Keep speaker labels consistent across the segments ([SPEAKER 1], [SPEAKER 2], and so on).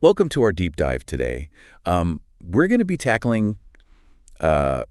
[SPEAKER 1] Welcome to our deep dive today. We're going to be tackling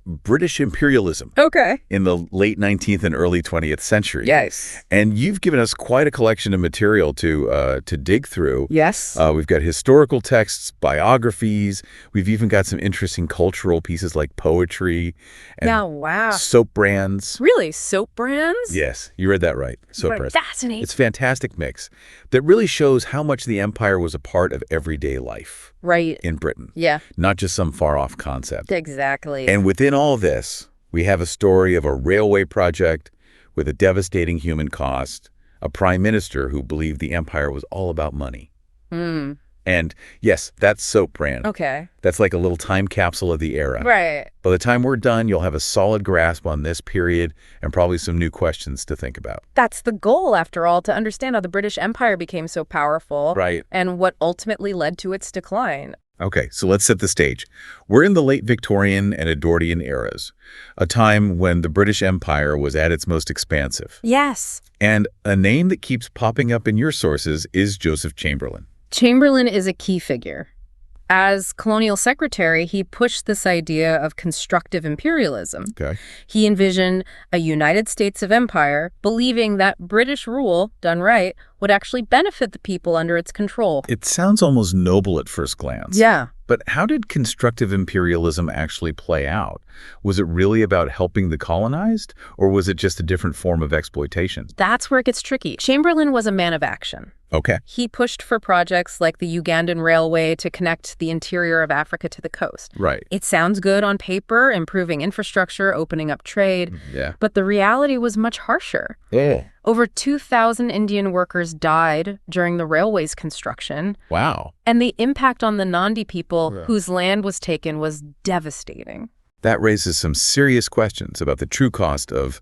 [SPEAKER 1] British imperialism
[SPEAKER 2] Okay.
[SPEAKER 1] in the late 19th and early 20th century.
[SPEAKER 2] Yes.
[SPEAKER 1] And you've given us quite a collection of material to dig through.
[SPEAKER 2] Yes.
[SPEAKER 1] We've got historical texts, biographies. We've even got some interesting cultural pieces like poetry and
[SPEAKER 2] Wow.
[SPEAKER 1] soap brands.
[SPEAKER 2] Really? Soap brands?
[SPEAKER 1] Yes, you read that right. Soap brands.
[SPEAKER 2] Fascinating.
[SPEAKER 1] It's a fantastic mix that really shows how much the empire was a part of everyday life
[SPEAKER 2] Right.
[SPEAKER 1] in Britain.
[SPEAKER 2] Yeah.
[SPEAKER 1] Not just some far-off concept.
[SPEAKER 2] Exactly.
[SPEAKER 1] And within all this, we have a story of a railway project with a devastating human cost, a prime minister who believed the empire was all about money. And yes, that's soap brand.
[SPEAKER 2] Okay.
[SPEAKER 1] That's like a little time capsule of the era.
[SPEAKER 2] Right.
[SPEAKER 1] By the time we're done, you'll have a solid grasp on this period and probably some new questions to think about.
[SPEAKER 2] That's the goal, after all, to understand how the British Empire became so powerful.
[SPEAKER 1] Right.
[SPEAKER 2] And what ultimately led to its decline.
[SPEAKER 1] Okay, so let's set the stage. We're in the late Victorian and Edwardian eras, a time when the British Empire was at its most expansive.
[SPEAKER 2] Yes.
[SPEAKER 1] And a name that keeps popping up in your sources is Joseph Chamberlain.
[SPEAKER 2] Chamberlain is a key figure. As colonial secretary, he pushed this idea of constructive imperialism.
[SPEAKER 1] Okay.
[SPEAKER 2] He envisioned a United States of empire, believing that British rule, done right, would actually benefit the people under its control.
[SPEAKER 1] It sounds almost noble at first glance.
[SPEAKER 2] Yeah.
[SPEAKER 1] But how did constructive imperialism actually play out? Was it really about helping the colonized, or was it just a different form of exploitation?
[SPEAKER 2] That's where it gets tricky. Chamberlain was a man of action.
[SPEAKER 1] Okay.
[SPEAKER 2] He pushed for projects like the Ugandan Railway to connect the interior of Africa to the coast.
[SPEAKER 1] Right.
[SPEAKER 2] It sounds good on paper, improving infrastructure, opening up trade.
[SPEAKER 1] Yeah.
[SPEAKER 2] But the reality was much harsher.
[SPEAKER 1] Oh.
[SPEAKER 2] Over 2,000 Indian workers died during the railway's construction.
[SPEAKER 1] Wow.
[SPEAKER 2] And the impact on the Nandi people whose land was taken was devastating.
[SPEAKER 1] That raises some serious questions about the true cost of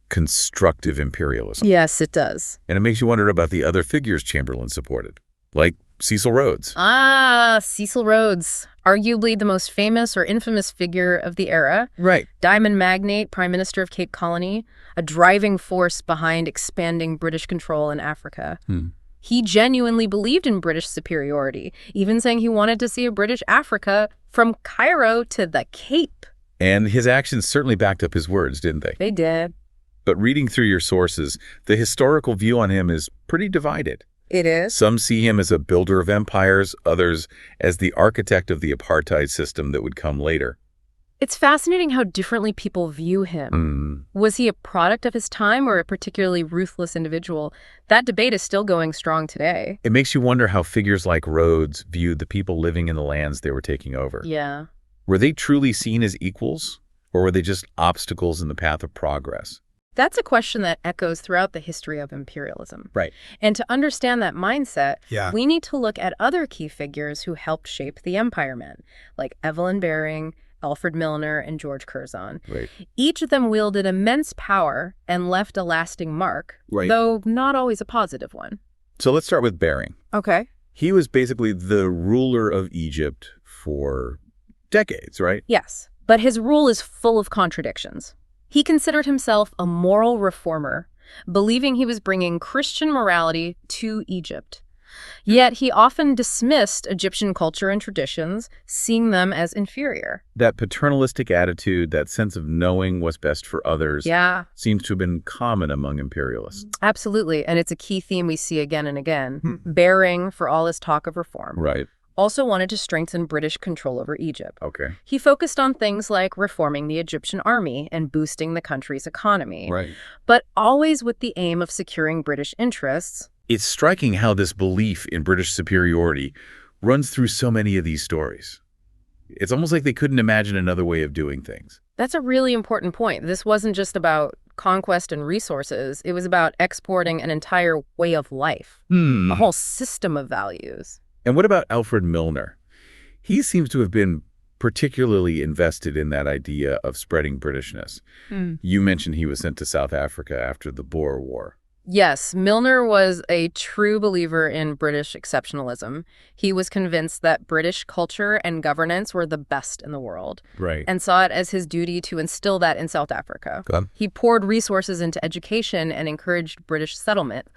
[SPEAKER 1] constructive imperialism.
[SPEAKER 2] Yes, it does.
[SPEAKER 1] And it makes you wonder about the other figures Chamberlain supported, like Cecil Rhodes.
[SPEAKER 2] Cecil Rhodes, arguably the most famous or infamous figure of the era.
[SPEAKER 1] Right.
[SPEAKER 2] Diamond magnate, Prime Minister of Cape Colony, a driving force behind expanding British control in Africa. He genuinely believed in British superiority, even saying he wanted to see a British Africa from Cairo to the Cape.
[SPEAKER 1] And his actions certainly backed up his words, didn't they?
[SPEAKER 2] They did.
[SPEAKER 1] But reading through your sources, the historical view on him is pretty divided.
[SPEAKER 2] It is.
[SPEAKER 1] Some see him as a builder of empires, others as the architect of the apartheid system that would come later.
[SPEAKER 2] It's fascinating how differently people view him. Was he a product of his time or a particularly ruthless individual? That debate is still going strong today.
[SPEAKER 1] It makes you wonder how figures like Rhodes viewed the people living in the lands they were taking over.
[SPEAKER 2] Yeah.
[SPEAKER 1] Were they truly seen as equals, or were they just obstacles in the path of progress?
[SPEAKER 2] That's a question that echoes throughout the history of imperialism.
[SPEAKER 1] Right.
[SPEAKER 2] And to understand that mindset,
[SPEAKER 1] Yeah.
[SPEAKER 2] we need to look at other key figures who helped shape the empire men, like Evelyn Baring, Alfred Milner, and George Curzon.
[SPEAKER 1] Right.
[SPEAKER 2] Each of them wielded immense power and left a lasting mark,
[SPEAKER 1] Right.
[SPEAKER 2] though not always a positive one.
[SPEAKER 1] So let's start with Baring.
[SPEAKER 2] Okay.
[SPEAKER 1] He was basically the ruler of Egypt for decades, right?
[SPEAKER 2] Yes, but his rule is full of contradictions. He considered himself a moral reformer, believing he was bringing Christian morality to Egypt. Yet he often dismissed Egyptian culture and traditions, seeing them as inferior.
[SPEAKER 1] That paternalistic attitude, that sense of knowing what's best for others,
[SPEAKER 2] Yeah,
[SPEAKER 1] seems to have been common among imperialists.
[SPEAKER 2] absolutely. And it's a key theme we see again and again. Baring, for all his talk of reform,
[SPEAKER 1] Right.
[SPEAKER 2] also wanted to strengthen British control over Egypt.
[SPEAKER 1] Okay.
[SPEAKER 2] He focused on things like reforming the Egyptian army and boosting the country's economy,
[SPEAKER 1] Right.
[SPEAKER 2] but always with the aim of securing British interests.
[SPEAKER 1] It's striking how this belief in British superiority runs through so many of these stories. It's almost like they couldn't imagine another way of doing things.
[SPEAKER 2] That's a really important point. This wasn't just about conquest and resources. It was about exporting an entire way of life, a whole system of values.
[SPEAKER 1] And what about Alfred Milner? He seems to have been particularly invested in that idea of spreading Britishness. You mentioned he was sent to South Africa after the Boer War.
[SPEAKER 2] Yes, Milner was a true believer in British exceptionalism. He was convinced that British culture and governance were the best in the world,
[SPEAKER 1] Right.
[SPEAKER 2] and saw it as his duty to instill that in South Africa.
[SPEAKER 1] Go on.
[SPEAKER 2] He poured resources into education and encouraged British settlement,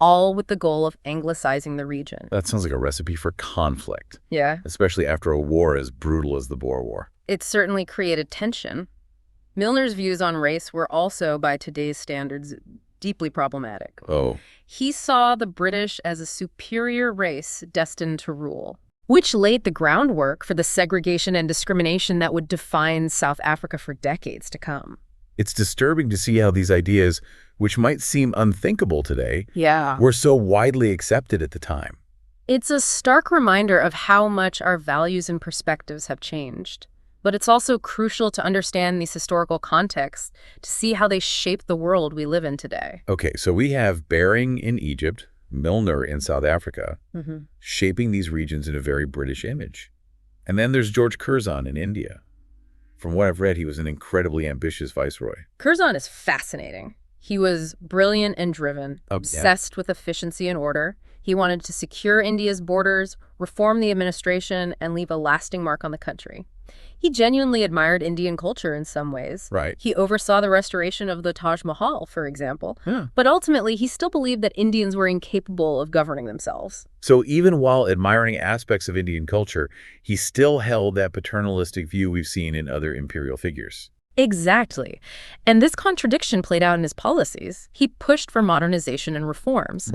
[SPEAKER 2] all with the goal of anglicizing the region.
[SPEAKER 1] That sounds like a recipe for conflict,
[SPEAKER 2] Yeah.
[SPEAKER 1] especially after a war as brutal as the Boer War.
[SPEAKER 2] It certainly created tension. Milner's views on race were also, by today's standards, deeply problematic.
[SPEAKER 1] Oh,
[SPEAKER 2] He saw the British as a superior race destined to rule, which laid the groundwork for the segregation and discrimination that would define South Africa for decades to come.
[SPEAKER 1] it's disturbing to see how these ideas, which might seem unthinkable today,
[SPEAKER 2] Yeah.
[SPEAKER 1] were so widely accepted at the time.
[SPEAKER 2] It's a stark reminder of how much our values and perspectives have changed. But it's also crucial to understand these historical contexts to see how they shape the world we live in today.
[SPEAKER 1] Okay, so we have Bering in Egypt, Milner in South Africa, shaping these regions in a very British image. And then there's George Curzon in India. From what I've read, he was an incredibly ambitious viceroy.
[SPEAKER 2] Curzon is fascinating. He was brilliant and driven, obsessed with efficiency and order. He wanted to secure India's borders, reform the administration, and leave a lasting mark on the country. He genuinely admired Indian culture in some ways.
[SPEAKER 1] Right.
[SPEAKER 2] He oversaw the restoration of the Taj Mahal, for example.
[SPEAKER 1] Yeah.
[SPEAKER 2] But ultimately, he still believed that Indians were incapable of governing themselves.
[SPEAKER 1] So even while admiring aspects of Indian culture, he still held that paternalistic view we've seen in other imperial figures.
[SPEAKER 2] Exactly. And this contradiction played out in his policies. He pushed for modernization and reforms,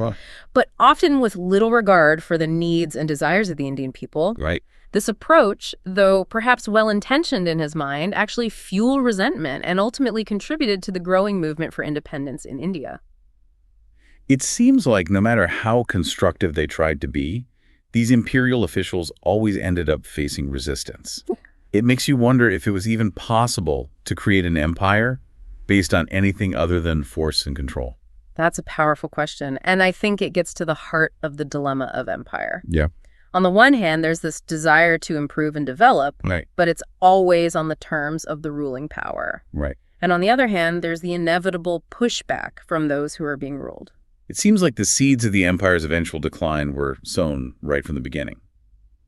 [SPEAKER 2] but often with little regard for the needs and desires of the Indian people.
[SPEAKER 1] Right.
[SPEAKER 2] This approach, though perhaps well-intentioned in his mind, actually fueled resentment and ultimately contributed to the growing movement for independence in India.
[SPEAKER 1] It seems like no matter how constructive they tried to be, these imperial officials always ended up facing resistance. It makes you wonder if it was even possible to create an empire based on anything other than force and control.
[SPEAKER 2] That's a powerful question, and I think it gets to the heart of the dilemma of empire.
[SPEAKER 1] Yeah.
[SPEAKER 2] On the one hand, there's this desire to improve and develop,
[SPEAKER 1] Right.
[SPEAKER 2] but it's always on the terms of the ruling power.
[SPEAKER 1] Right.
[SPEAKER 2] And on the other hand, there's the inevitable pushback from those who are being ruled.
[SPEAKER 1] It seems like the seeds of the empire's eventual decline were sown right from the beginning.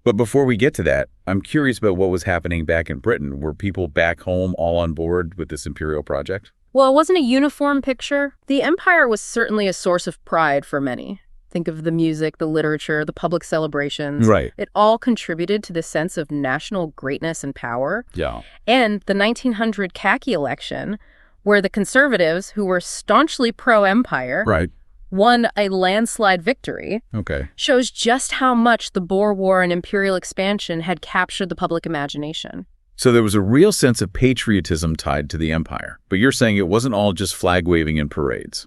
[SPEAKER 1] But before we get to that, I'm curious about what was happening back in Britain. Were people back home all on board with this imperial project?
[SPEAKER 2] Well, it wasn't a uniform picture. The empire was certainly a source of pride for many. Think of the music, the literature, the public celebrations.
[SPEAKER 1] Right.
[SPEAKER 2] It all contributed to the sense of national greatness and power.
[SPEAKER 1] Yeah.
[SPEAKER 2] And the 1900 khaki election, where the conservatives, who were staunchly pro-empire,
[SPEAKER 1] Right.
[SPEAKER 2] won a landslide victory,
[SPEAKER 1] Okay.
[SPEAKER 2] shows just how much the Boer War and imperial expansion had captured the public imagination.
[SPEAKER 1] So there was a real sense of patriotism tied to the empire. But you're saying it wasn't all just flag waving and parades.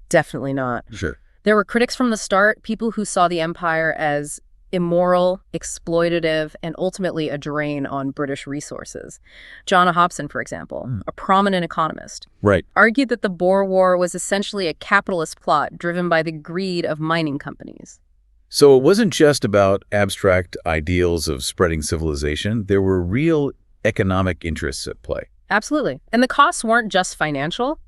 [SPEAKER 2] Definitely not.
[SPEAKER 1] Sure.
[SPEAKER 2] There were critics from the start, people who saw the empire as immoral, exploitative, and ultimately a drain on British resources. John Hobson, for example, a prominent economist,
[SPEAKER 1] Right.
[SPEAKER 2] argued that the Boer War was essentially a capitalist plot driven by the greed of mining companies.
[SPEAKER 1] So it wasn't just about abstract ideals of spreading civilization. There were real economic interests at play.
[SPEAKER 2] Absolutely. And the costs weren't just financial.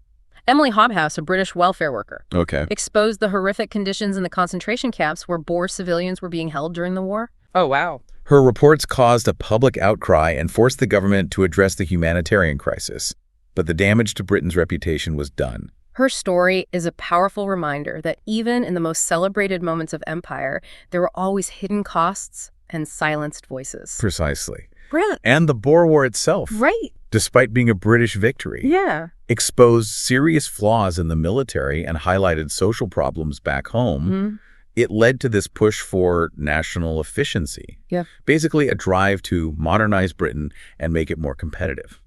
[SPEAKER 2] Emily Hobhouse, a British welfare worker,
[SPEAKER 1] Okay.
[SPEAKER 2] exposed the horrific conditions in the concentration camps where Boer civilians were being held during the war.
[SPEAKER 3] Oh, wow.
[SPEAKER 1] Her reports caused a public outcry and forced the government to address the humanitarian crisis. But the damage to Britain's reputation was done.
[SPEAKER 2] Her story is a powerful reminder that even in the most celebrated moments of empire, there were always hidden costs and silenced voices.
[SPEAKER 1] Precisely.
[SPEAKER 2] Brilliant.
[SPEAKER 1] And the Boer War itself,
[SPEAKER 2] Right.
[SPEAKER 1] despite being a British victory,
[SPEAKER 2] Yeah.
[SPEAKER 1] exposed serious flaws in the military and highlighted social problems back home. It led to this push for national efficiency.
[SPEAKER 2] Yeah.
[SPEAKER 1] Basically a drive to modernize Britain and make it more competitive.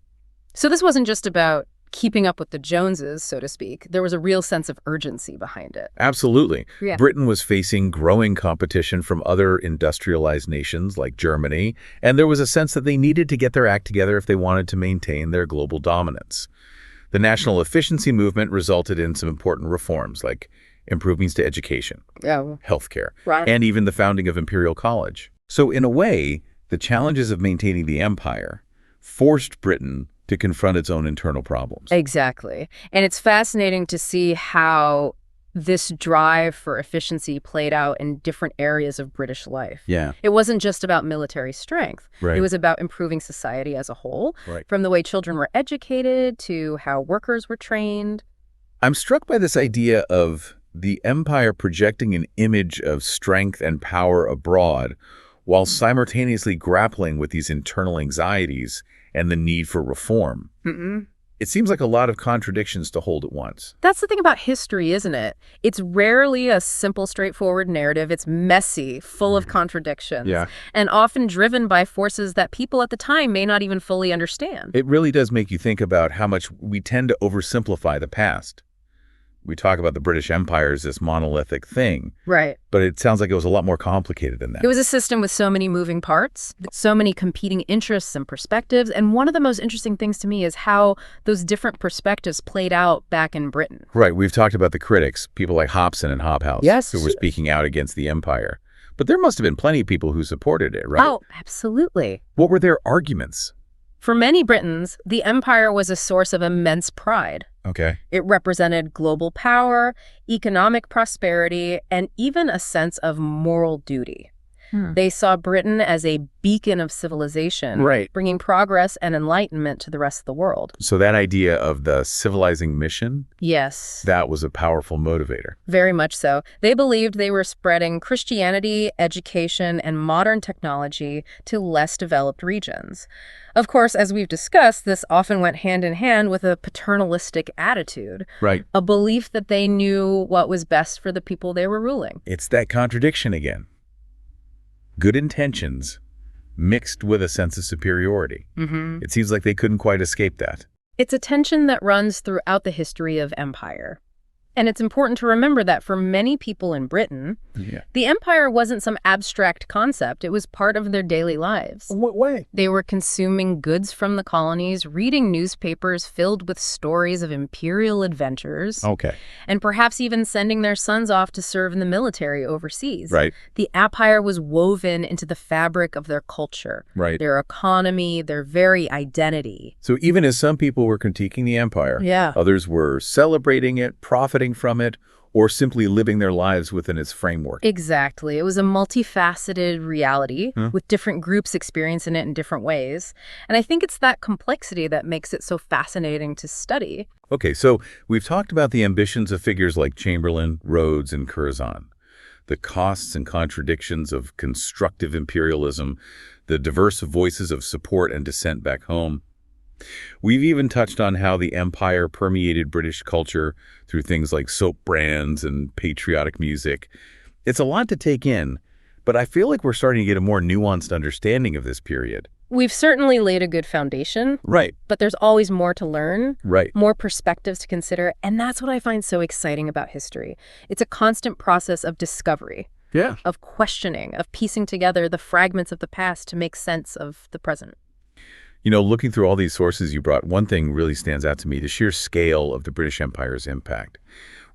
[SPEAKER 2] So this wasn't just about keeping up with the Joneses, so to speak. There was a real sense of urgency behind it.
[SPEAKER 1] Absolutely.
[SPEAKER 2] Yeah.
[SPEAKER 1] Britain was facing growing competition from other industrialized nations like Germany, and there was a sense that they needed to get their act together if they wanted to maintain their global dominance. The national efficiency movement resulted in some important reforms like improvements to education, healthcare,
[SPEAKER 2] Right.
[SPEAKER 1] and even the founding of Imperial College. So in a way, the challenges of maintaining the empire forced Britain to confront its own internal problems.
[SPEAKER 2] Exactly. And it's fascinating to see how this drive for efficiency played out in different areas of British life.
[SPEAKER 1] Yeah.
[SPEAKER 2] It wasn't just about military strength.
[SPEAKER 1] Right.
[SPEAKER 2] It was about improving society as a whole,
[SPEAKER 1] Right.
[SPEAKER 2] from the way children were educated to how workers were trained.
[SPEAKER 1] I'm struck by this idea of the empire projecting an image of strength and power abroad while simultaneously grappling with these internal anxieties and the need for reform. It seems like a lot of contradictions to hold at once.
[SPEAKER 2] That's the thing about history, isn't it? It's rarely a simple, straightforward narrative. It's messy, full of contradictions, and often driven by forces that people at the time may not even fully understand.
[SPEAKER 1] It really does make you think about how much we tend to oversimplify the past. We talk about the British Empire as this monolithic thing.
[SPEAKER 2] Right.
[SPEAKER 1] But it sounds like it was a lot more complicated than that.
[SPEAKER 2] It was a system with so many moving parts, so many competing interests and perspectives. And one of the most interesting things to me is how those different perspectives played out back in Britain.
[SPEAKER 1] Right. We've talked about the critics, people like Hobson and Hobhouse, who were speaking out against the empire. But there must have been plenty of people who supported it, right?
[SPEAKER 2] Oh, absolutely.
[SPEAKER 1] What were their arguments?
[SPEAKER 2] For many Britons, the empire was a source of immense pride.
[SPEAKER 1] Okay.
[SPEAKER 2] It represented global power, economic prosperity, and even a sense of moral duty. They saw Britain as a beacon of civilization, bringing progress and enlightenment to the rest of the world.
[SPEAKER 1] So that idea of the civilizing mission?
[SPEAKER 2] Yes.
[SPEAKER 1] That was a powerful motivator.
[SPEAKER 2] Very much so. They believed they were spreading Christianity, education, and modern technology to less developed regions. Of course, as we've discussed, this often went hand in hand with a paternalistic attitude.
[SPEAKER 1] Right.
[SPEAKER 2] A belief that they knew what was best for the people they were ruling.
[SPEAKER 1] It's that contradiction again. Good intentions mixed with a sense of superiority. It seems like they couldn't quite escape that.
[SPEAKER 2] It's a tension that runs throughout the history of empire. And it's important to remember that for many people in Britain, the empire wasn't some abstract concept. It was part of their daily lives.
[SPEAKER 1] In what way?
[SPEAKER 2] They were consuming goods from the colonies, reading newspapers filled with stories of imperial adventures, and perhaps even sending their sons off to serve in the military overseas.
[SPEAKER 1] Right.
[SPEAKER 2] The empire was woven into the fabric of their culture, their economy, their very identity.
[SPEAKER 1] So even as some people were critiquing the empire, others were celebrating it, profiting from it, or simply living their lives within its framework.
[SPEAKER 2] Exactly. It was a multifaceted reality with different groups experiencing it in different ways. And I think it's that complexity that makes it so fascinating to study.
[SPEAKER 1] Okay, so we've talked about the ambitions of figures like Chamberlain, Rhodes, and Curzon, the costs and contradictions of constructive imperialism, the diverse voices of support and dissent back home. We've even touched on how the empire permeated British culture through things like soap brands and patriotic music. It's a lot to take in, but I feel like we're starting to get a more nuanced understanding of this period.
[SPEAKER 2] We've certainly laid a good foundation.
[SPEAKER 1] Right.
[SPEAKER 2] But there's always more to learn.
[SPEAKER 1] Right.
[SPEAKER 2] More perspectives to consider. And that's what I find so exciting about history. It's a constant process of discovery. Of questioning, of piecing together the fragments of the past to make sense of the present.
[SPEAKER 1] You know, looking through all these sources you brought, one thing really stands out to me, the sheer scale of the British Empire's impact.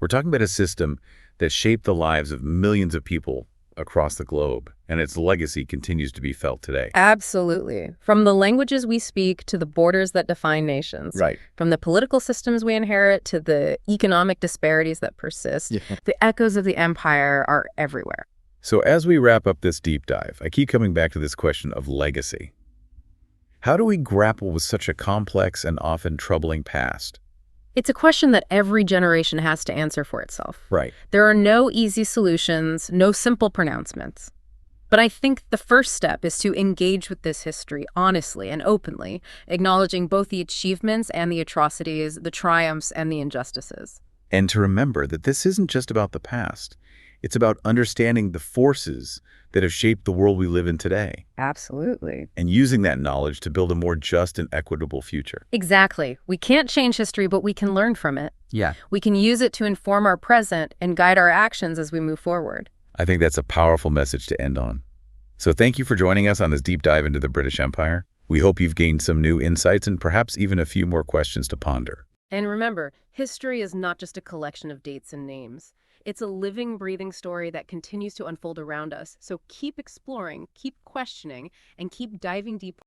[SPEAKER 1] We're talking about a system that shaped the lives of millions of people across the globe, and its legacy continues to be felt today.
[SPEAKER 2] Absolutely. From the languages we speak to the borders that define nations.
[SPEAKER 1] Right.
[SPEAKER 2] From the political systems we inherit to the economic disparities that persist, the echoes of the empire are everywhere.
[SPEAKER 1] So as we wrap up this deep dive, I keep coming back to this question of legacy. How do we grapple with such a complex and often troubling past?
[SPEAKER 2] It's a question that every generation has to answer for itself.
[SPEAKER 1] Right.
[SPEAKER 2] There are no easy solutions, no simple pronouncements. But I think the first step is to engage with this history honestly and openly, acknowledging both the achievements and the atrocities, the triumphs and the injustices.
[SPEAKER 1] And to remember that this isn't just about the past. It's about understanding the forces that have shaped the world we live in today.
[SPEAKER 2] Absolutely.
[SPEAKER 1] And using that knowledge to build a more just and equitable future.
[SPEAKER 2] Exactly. We can't change history, but we can learn from it.
[SPEAKER 1] Yeah.
[SPEAKER 2] We can use it to inform our present and guide our actions as we move forward.
[SPEAKER 1] I think that's a powerful message to end on. So thank you for joining us on this deep dive into the British Empire. We hope you've gained some new insights and perhaps even a few more questions to ponder.
[SPEAKER 2] And remember, history is not just a collection of dates and names. It's a living, breathing story that continues to unfold around us. So keep exploring, keep questioning, and keep diving deep.